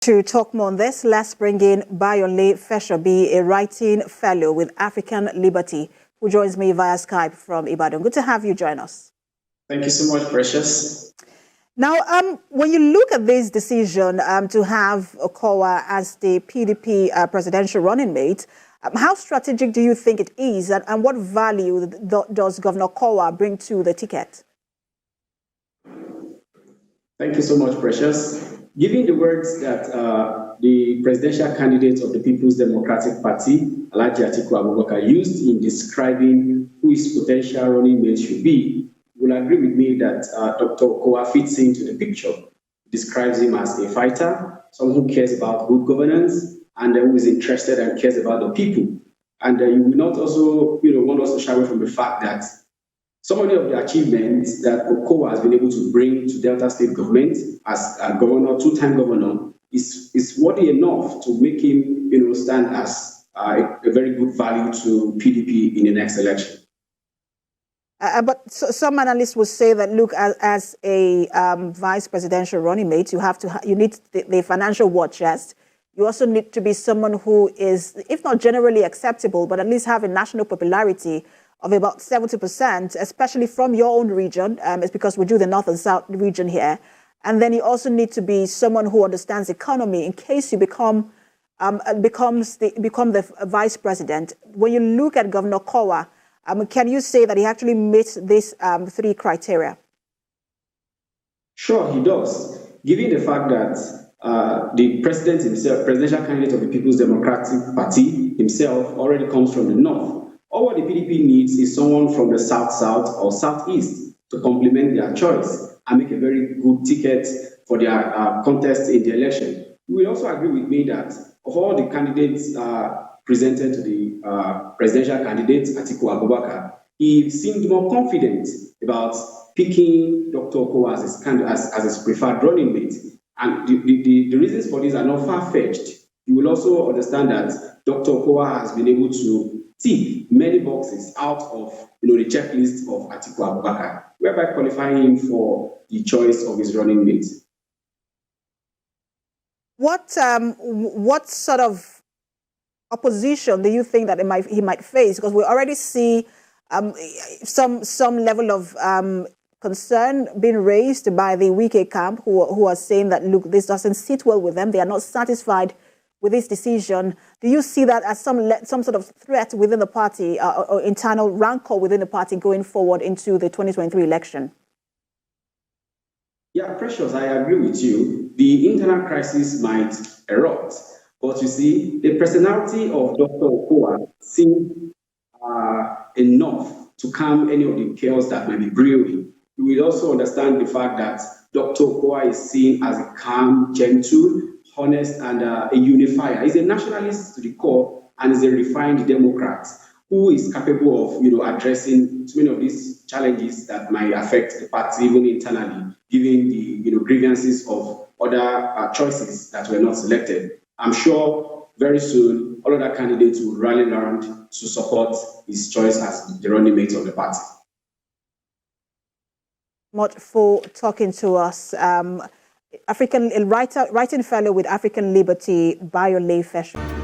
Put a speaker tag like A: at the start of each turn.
A: To talk more on this, let's bring in Bayonle Feshobi, a writing fellow with African Liberty, who joins me via Skype from Ibadan. Good to have you join us.
B: Thank you so much, Precious.
A: Now, when you look at this decision to have Okowa as the PDP presidential running mate, how strategic do you think it is, and what value does Governor Okowa bring to the ticket?
B: Thank you so much, Precious. Given the words that the presidential candidate of the People's Democratic Party, Atiku Abubakar, used in describing who his potential running mate should be, you will agree with me that Dr. Okowa fits into the picture. He describes him as a fighter, someone who cares about good governance, and who is interested and cares about the people. And you will not also, want us to shy away from the fact that some of the achievements that Okowa has been able to bring to Delta State government as a governor, two-time governor, is worthy enough to make him, stand as a very good value to PDP in the next election.
A: But some analysts will say that, look, as a vice presidential running mate, you need the financial war chest. You also need to be someone who is, if not generally acceptable, but at least have a national popularity of about 70%, especially from your own region. It's because we do the North and South region here. And then you also need to be someone who understands economy in case you become the vice president. When you look at Governor Okowa, can you say that he actually meets these three criteria?
B: Sure, he does. Given the fact that the president himself, presidential candidate of the People's Democratic Party himself, already comes from the North. All what the PDP needs is someone from the South-South or Southeast to complement their choice and make a very good ticket for their contest in the election. You will also agree with me that of all the candidates presented to the presidential candidate, Atiku Abubakar, he seemed more confident about picking Dr. Okowa as his preferred running mate. And the reasons for this are not far-fetched. You will also understand that Dr. Okowa has been able to tick many boxes out of the checklist of Atiku Abubakar, whereby qualifying him for the choice of his running mate.
A: What sort of opposition do you think that he might face? Because we already see some level of concern being raised by the Wike camp, who are saying that, look, this doesn't sit well with them. They are not satisfied with this decision. Do you see that as some sort of threat within the party or internal rancor within the party going forward into the 2023 election?
B: Yeah, Precious, I agree with you. The internal crisis might erupt, but you see, the personality of Dr. Okowa seems enough to calm any of the chaos that might be brewing. You will also understand the fact that Dr. Okowa is seen as a calm, gentle, honest, and a unifier. He's a nationalist to the core and is a refined Democrat who is capable of addressing so many of these challenges that might affect the party even internally, given the grievances of other choices that were not selected. I'm sure very soon all other candidates will rally around to support his choice as the running mate of the party.
A: Much for talking to us. Writing fellow with African Liberty, Bayonle Feshobi.